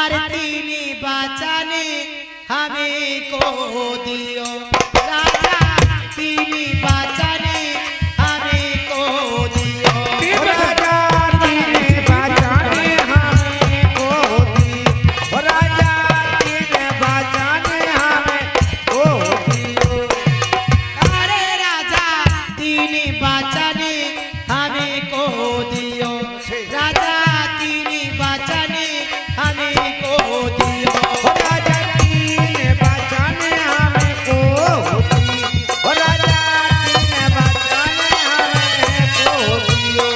अरे तीनी बचने हमें को दियो राजा, तीनी बचने हमें को दियो राजा, तीनी बचने हमें को दियो राजा, तीनी बचने हमें को दियो। अरे राजा तीनी बचने हमें को दियो राजा, तीनी बचने हमें को दियो राजा, तीनी बचने हमें को दियो राजा, तीनी बचने हमें को दियो।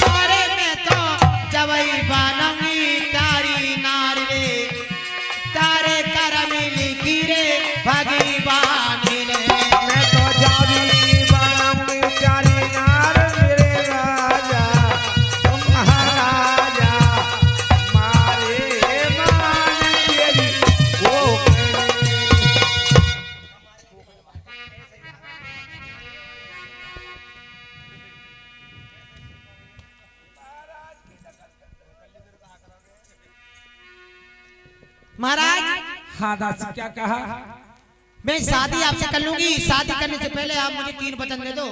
अरे मैं तो जवई बनूंगी तारी नार रे, तारे करम लिखी रे भगवान ने। मैं तो जावी बनूंगी तारी नार मेरे राजा, तुम महाराजा मारे मान तेरी वो महाराज हाँ दास क्या कहा? मैं शादी आपसे कर लूंगी, शादी करने से पहले आप मुझे 3 वचन दे दो,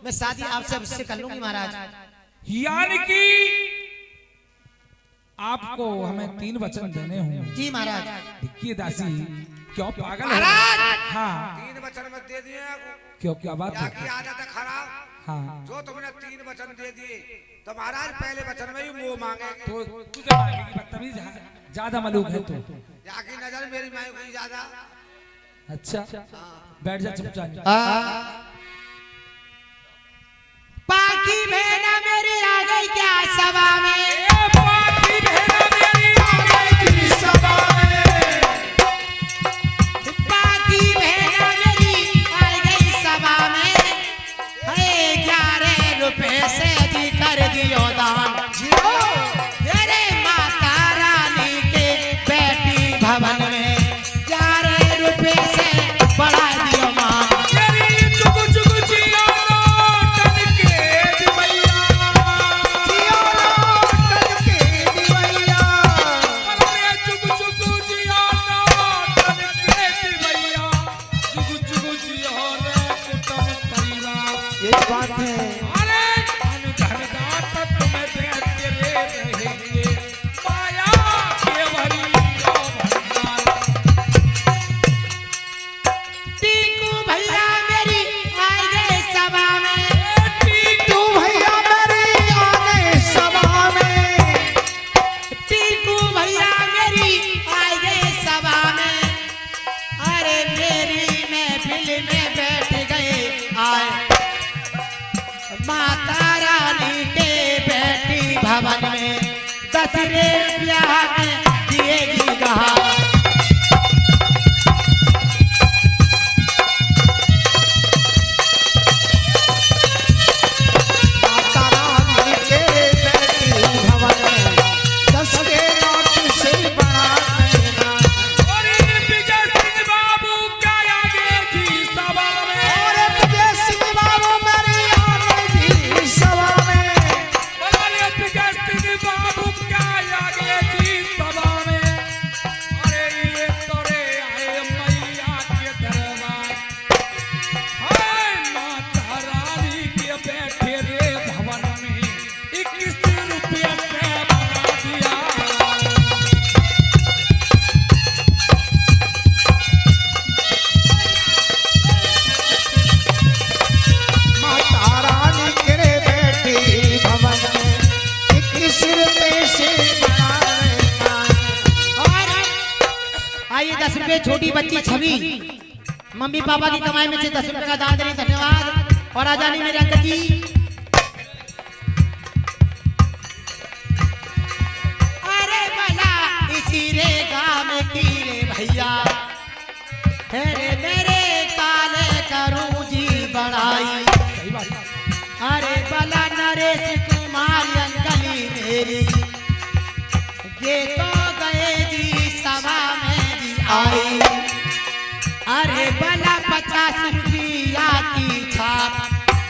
मैं शादी आपसे अवश्य कर लूंगी महाराज। यानी कि आपको हमें 3 वचन देने होंगे। जी महाराज। देखिए दासी क्यों पागल है? महाराज हाँ 3 वचन मत दे दिए क्यों, क्या बात है? की आदत है खराब। हाँ जो तुमने 3 वचन दे दिए तो महाराज पहले वचन में ही मुंह मांगेंगे। तो तुझे मांगेगी बदतमीज, ज्यादा मलूक है तू। जाकी नजर मेरी माई को ज्यादा। अच्छा बैठ जा चुपचाप। पाकी बहना मेरी आ गई क्या सभा में, पाकी बहना मेरी आ गई सभा में, पाकी बहना मेरी आ गई सभा में, 11 रुपए से जी कर दियो दान, तेरे माता रानी के बेटी भवन में 11 रुपए से बढ़ा दियो मान। तेरी चुक चुक जिया टन के दिवैया, जियो टन के दिवैया, अरे चुक चुक जिया टन के दिवैया, चुक चुक जिया रे कुटुंब परिवार। ये बात है। अरे धन धन दात तुम्हें देते रहेंगे, माया के भरी जो भंडार। टीकू भैया मेरी आ गए सभा में, तू भैया मेरी आ गए सभा में, टीकू भैया मेरी आ गए सभा में, अरे मेरी महफिल में बैठ गए आए, माता रानी के बेटी भवन में 10 रुपया में दिएगी कहा। माता रानी के बेटी भवन में 10 के नोट से बड़ा देना। अरे विजय सिंह बाबू क्या आगे जी सभा में, और विजय सिंह बाबू मेरी आ गई सभा में, अरे विजय सिंह बाबू क्या आगे जी सभा में। अरे ये तोरे आए मैया के दरबार, हाय माता रानी के बैठे रे भवन में 21 रुपये से बना दिया। माता रानी के बेटी भवन में 21 रुपए से बड़ा देना। और आइए 10 रुपए छोटी बच्ची छवि मम्मी पापा की कमाई में से 10 रुपए का दान देने धन्यवाद। और आ जानी मेरे अंकल जी। अरे भला इसी रे गाँव की रे भैया, तेरे मेरे काले करूं जी बढ़ाई, अरे भला नरेश कुमार अंकली मेरी ये तो गए जी सभा में जी आई, अरे भला 50 रुपया की छाप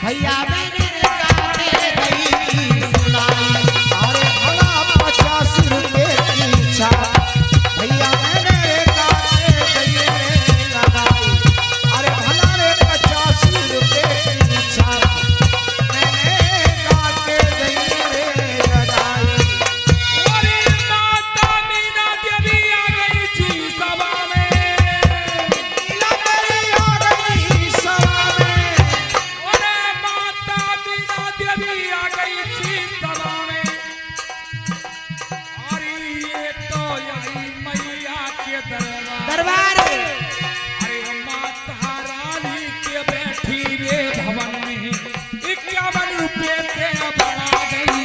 भैया मैंने काटे गई की सुनाई। अरे भला 50 रुपए की छाप दरबार दरबार अरे माता रानी के बैठी रे भवन में 51 रुपए से बढ़ा गई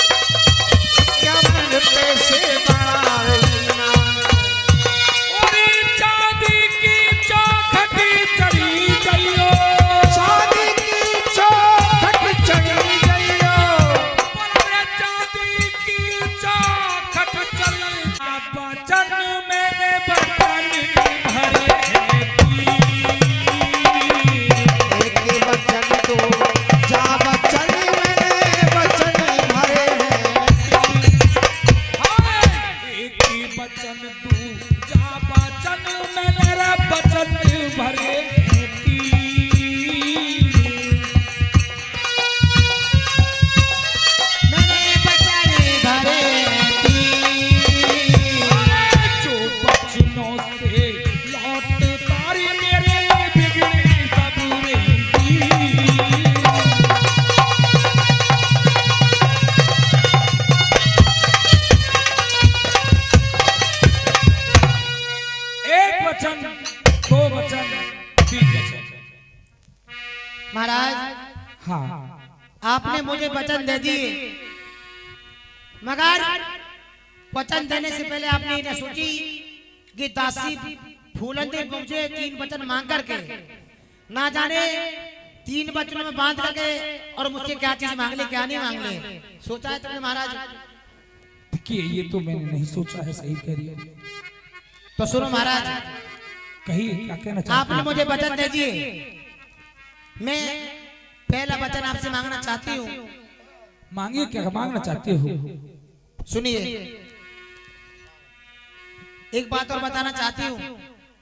क्या मन पैसे बढ़ा रही ना और चांदी की चौखटी चढ़ी गईयो शादी की चौखट चढ़ी गई हो बोले चांदी की चौखट चढ़ी बचन मेरे बचन भरे एक बचन दो जा बचन मैंने बचन भरे हैं एक ही बचन तू जा बचन मेरे बचन भरे मैंने बचन भरे जो बचनों से लौट तारी मेरे बिगड़े सब एक वचन दो वचन तीन वचन महाराज हाँ आपने मुझे वचन दे दिए मगर वचन देने से पहले आपने ये सोची कि दासी फूलंदे मुझे 3 वचन मांग करके ना जाने 3 वचनों में बांध करके और मुझसे क्या चीज मांग ले क्या नहीं मांग ले सोचा है तुमने महाराज कि ये तो मैंने नहीं सोचा है सही कह रही हो तो सुनो महाराज कही क्या कहना चाहते आपने हैं? मुझे वचन दे दिए मैं पहला वचन आपसे मांगना चाहती हूँ मांगिए क्या मांगना चाहते हो सुनिए एक बात और बताना चाहती हूँ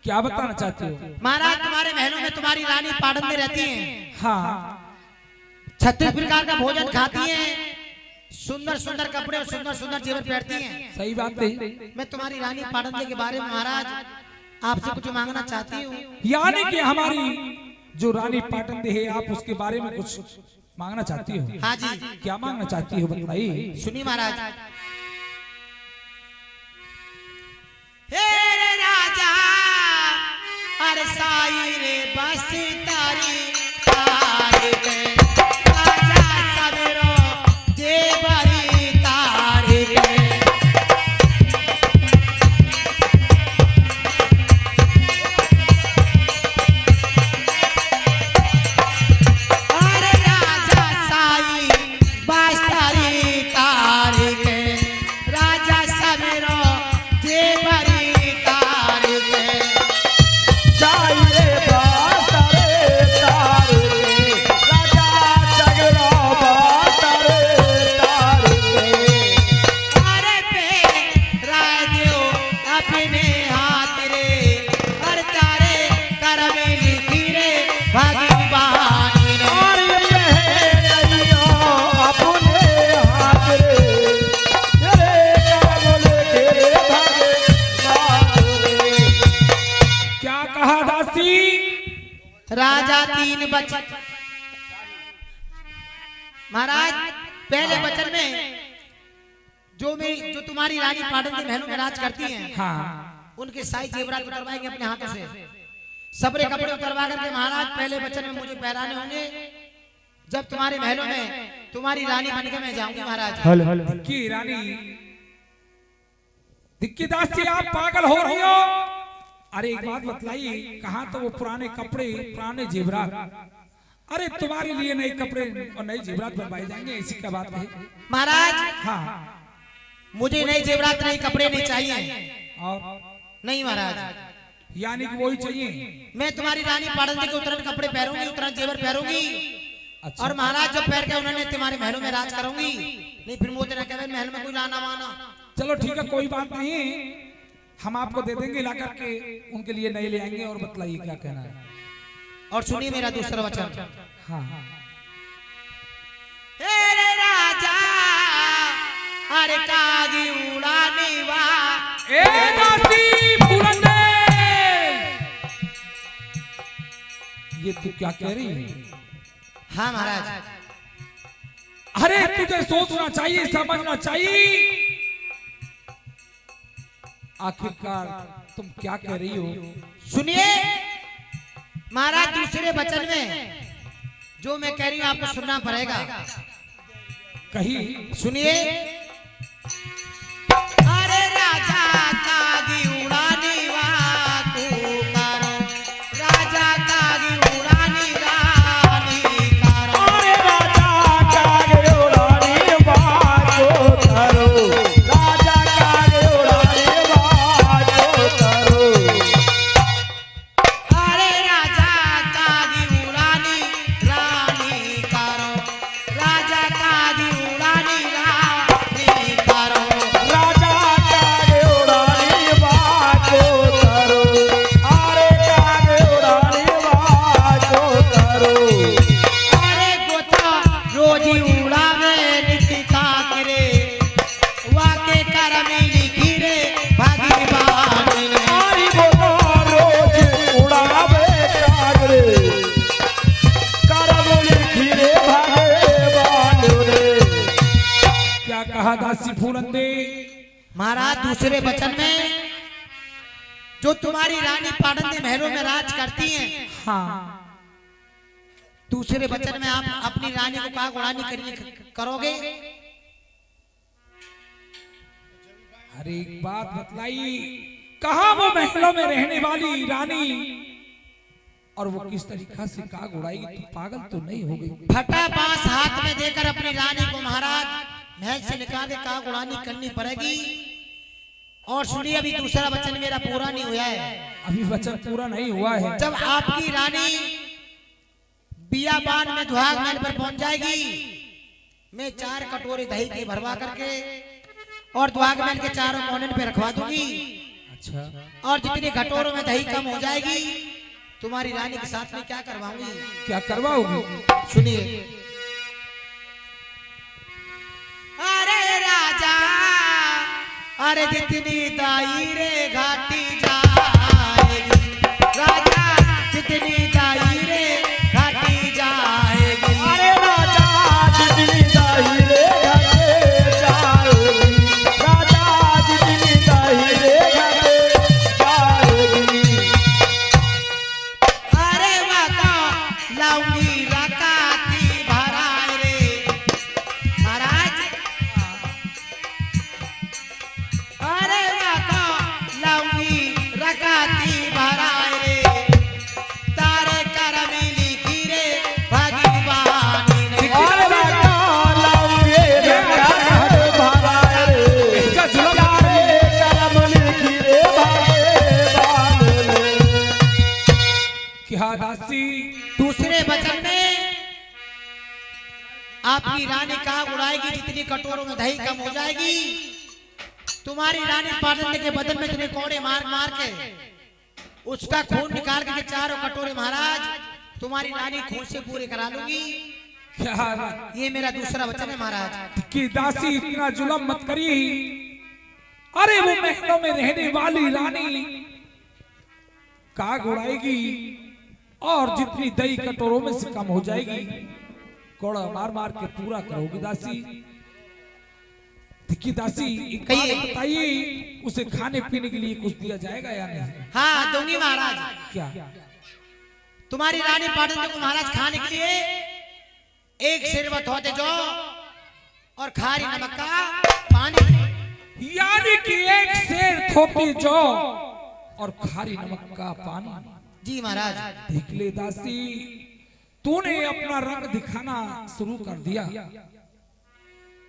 क्या बताना चाहते हो महाराज तुम्हारे महलों में तुम्हारी रानी पाटन में रहती है हाँ 36 प्रकार का भोजन खाती है सुंदर सुंदर कपड़े और सुंदर सुंदर जेवर पहनती हैं सही बात है मैं तुम्हारी रानी पाटन के बारे में महाराज आपसे कुछ मांगना चाहती हूँ यानी कि हमारी जो रानी पाटन है आप उसके बारे में कुछ मांगना चाहती हो हाँ जी क्या मांगना चाहती हो बताइए सुनिए महाराज हे रे राजा अरे साई रे बस तारी तारी के राजा सबरो जेबरी तारी के अरे राजा साई बस तारी तारी के राजा सबरो जेबरी तारी के चाहिए बासरे तारे राजा जगरा बासरे तारे अरे पे राय दियो अपने हाथ रे हर तारे करमे लिखी रे भगवान रे और पहनियो अपने हाथ रे तेरे करम लेके भगवान रे क्या कहा दासी राजा 3 वचन महाराज पहले वचन में जो तुम्हारी रानी पाटन के महलों में राज करती हैं हाँ उनके साई जेवरात उतरवाएंगे अपने हाथों से सबरे कपड़े उतरवा करके महाराज पहले वचन में मुझे पहराने होंगे जब तुम्हारे महलों में तुम्हारी रानी बनके मैं जाऊंगी महाराज की रानी दिक्की दासी आप पागल हो रही हो अरे एक बात बतलाइए कहाँ तो वो पुराने कपड़े पुराने जेवरात अरे तुम्हारे लिए नए कपड़े और नए जेवरात बनवाए जाएंगे इसी का बात है महाराज हाँ मुझे नई जेवरात नई कपड़े नहीं चाहिए और नहीं महाराज यानी कि वही चाहिए मैं तुम्हारी रानी पाटन के उतरन कपड़े पहनूंगी उतरन जेवर पहनूंगी अच्छा और महाराज जब पहन के उन्होंने तुम्हारे महलों में राज करूंगी नहीं फिर मुझे ना कहे महल में कोई लाना वाना चलो ठीक है कोई बात नहीं हम आपको दे देंगे ला करके उनके लिए नए ले आएंगे और बतलाइए क्या कहना है और सुनिए मेरा दूसरा वचन हाँ हे रे राजा अरे कागी उड़ाने वा ए दासी बुलंदे तू क्या कह रही है? हाँ महाराज। अरे तुझे सोचना चाहिए, समझना चाहिए। आखिरकार तुम क्या कह रही हो? सुनिए महाराज, दूसरे वचन में जो मैं कह रही हूँ आपको सुनना पड़ेगा। कही सुनिए। अरे राजा कागी उड़ानी वाकू करो, राजा कागी उड़ानी रानी करो। अरे राजा कागे उड़ानी बाजो करो, राजा कागे उड़ानी बाजो करो। अरे राजा कागी उड़ानी रानी करो, राजा कागी उड़ानी रानी करो। राजा कागे उड़ानी बाजो करो, अरे कागे उड़ानी बाजो करो। अरे गोता रोजी उड़ावे नीति काकरे, वाके करमी लिखी रे भगवान ने। आरी बोलो रोज उड़ावे कागरे, करम लिखी रे भगवान रे। क्या कहा दासी फूलंदे? महाराज दूसरे वचन में जो तुम्हारी रानी पाटंदी महलों में राज करती हैं, हाँ, दूसरे वचन में आप अपनी रानी को कहा गुणानी करोगे? अरे एक बात बतलाई, कहा वो महलों में रहने वाली रानी और वो किस तरीका से काग उड़ाएगी? तू पागल तो नहीं हो गई? फटा बांस हाथ में देकर अपनी रानी को महाराज महल से निकाल के कहा गुणानी करनी पड़ेगी। और सुनिए, अभी दूसरा वचन मेरा पूरा नहीं हुआ है। अभी वचन पूरा नहीं हुआ है। जब आपकी रानी बियाबान में दुहाग महल पर पहुंच जाएगी, मैं 4 कटोरे दही के भरवा करके और दुहाग महल के चारों कोने पे रखवा दूंगी। अच्छा, और जितने कटोरों में दही कम हो जाएगी, तुम्हारी रानी के साथ में क्या करवाऊंगी? क्या करवाओगी? सुनिए। अरे राजा, अरे जितनी दाई रे घाटी जाएगी, राजा जितनी दाई रे घाटी जाएगी। अरे राजा जितनी दाही रे घाटे जाएगी, राजा जितनी दाही रे घाटे जाएगी। अरे वाका लाऊंगी रकाती भराए रे महाराज। अरे वाका लाऊंगी रकाती भराए रे, तारे करमी लिखी रे भगवान ने। अरे राजा लाऊंगे रे घाट भराए रे, इसका जुलम प्यारे करम लिखी रे भगवान ने। क्या दासी? दूसरे वचन में आपकी रानी कहा उड़ाएगी, जितनी कटोरों में दही कम हो जाएगी, तुम्हारी रानी पाटन के बदन में तुम्हें कोड़े मार मार के उसका खून निकाल के चारों कटोरे महाराज तुम्हारी रानी खून से पूरे करा लूंगी। क्या ये मेरा दूसरा वचन है महाराज। कि दासी इतना जुलम मत करी। अरे वो महलों में रहने वाली रानी काग उड़ाएगी और जितनी दही कटोरों में से कम हो जाएगी, कोड़ा मार मार के पूरा करोगी दासी। देखिए दासी, एक बात कहिए। बताइए, उसे खाने पीने के लिए कुछ दिया जाएगा या नहीं? हाँ दूंगी महाराज। क्या? तुम्हारी रानी पाटन को महाराज खाने के लिए एक शरबत होते जो और खारी नमक का पानी। यानी कि एक शेर थोपी जौ और खारी नमक का पानी। जी महाराज। देख ले दासी, तूने अपना रंग दिखाना शुरू कर दिया।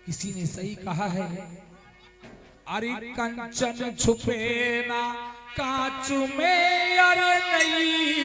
किसी ने सही कहा है, अरे कंचन छुपे ना कांच में